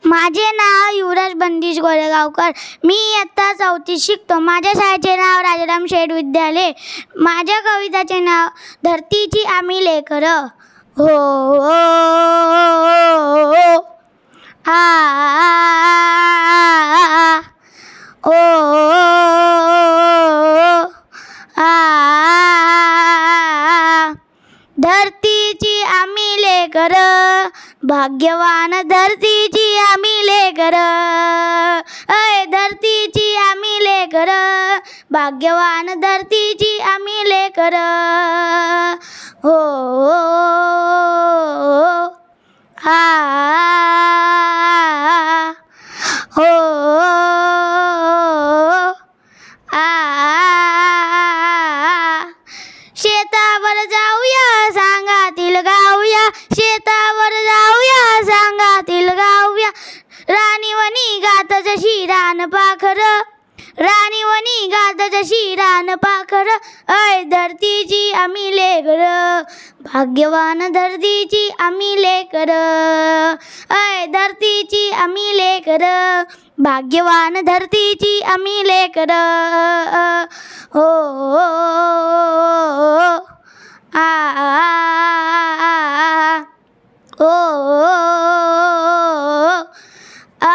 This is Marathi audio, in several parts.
माझे नाव युवराज बंदिश गोरेगावकर. मी इयत्ता 4थीत शिकतो. माझ्या शाळेचे नाव राजाराम शेठ विद्यालय. माझ्या कविताचे नाव धरतीची आम्ही लेकरं. हो आ ओ आ धरतीची आम्ही लेकरं, भाग्यवान धरतीची आम्ही लेकरं. अय धरतीची आम्ही लेकरं, भाग्यवान धरतीची आम्ही लेकरं. हो आ हो आ शेतावर जाऊया सांगातील गाऊया, शेतावर जाऊया सांगातील गाऊया. राणीवनी गात जशी रान पाखर, राणीवनी गात जशी रान पाखर. अय धरतीची आम्ही लेकरं, भाग्यवान धरतीची आम्ही लेकरं. अय धरतीची आम्ही लेकरं, भाग्यवान धरतीची आम्ही लेकरं. हो आ ओ आ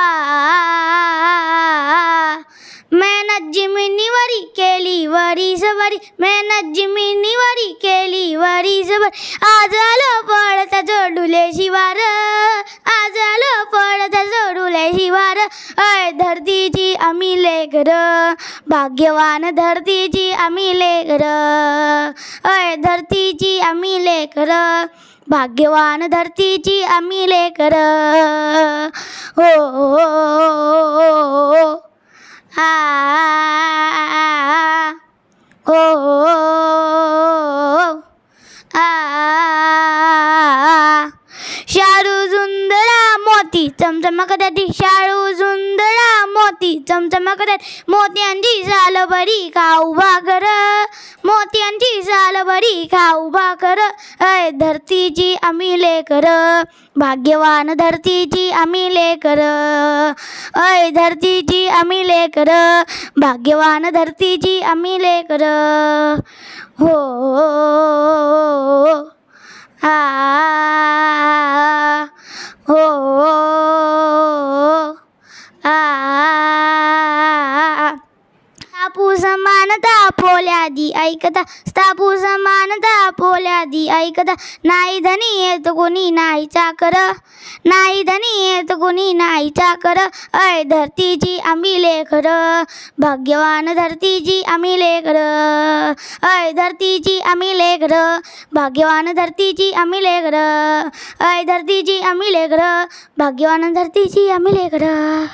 मेहनत जिमिनीवरी केली वरीसभरी, मेहनत जिमिनीवरी केली वरीसभरी. आज आलं पळत जोडुले शिवार, आज आलं पळत जोडुले शिवार. अय धरतीची आम्ही लेकरं, भाग्यवान धरतीची आम्ही लेकरं. अय धरतीची आम्ही लेकरं, भाग्यवान धरतीची आम्ही लेकरं. हो आ ओ आ शाळू सुंदरा मोती चमचमकतात, शाळू सुंदरा मोती चमचमकतात. मोत्यांची साल बरी खाऊ भाकर, मोत्यांची साल बरी खाऊ भाकर. अय धरतीची आम्ही लेकरं, भाग्यवान धरतीची आम्ही लेकरं. अय धरतीची आम्ही लेकरं, भाग्यवान धरतीची आम्ही लेकरं. हो आ हो आ स्थापू समानता पोल्यादी ऐकता, स्थापू समानता पोल्यादी ऐकता. नाही धनी येत कोणी नाही चाकर, नाही धनी येत कोणी नाही चाकर. अय धरतीची आम्ही लेकरं, भाग्यवान धरतीची आम्ही लेकरं. अय धरतीची आम्ही लेकरं, भाग्यवान धरतीची आम्ही लेकरं. अय धरतीची आम्ही लेकरं, भाग्यवान धरतीची आम्ही लेकरं.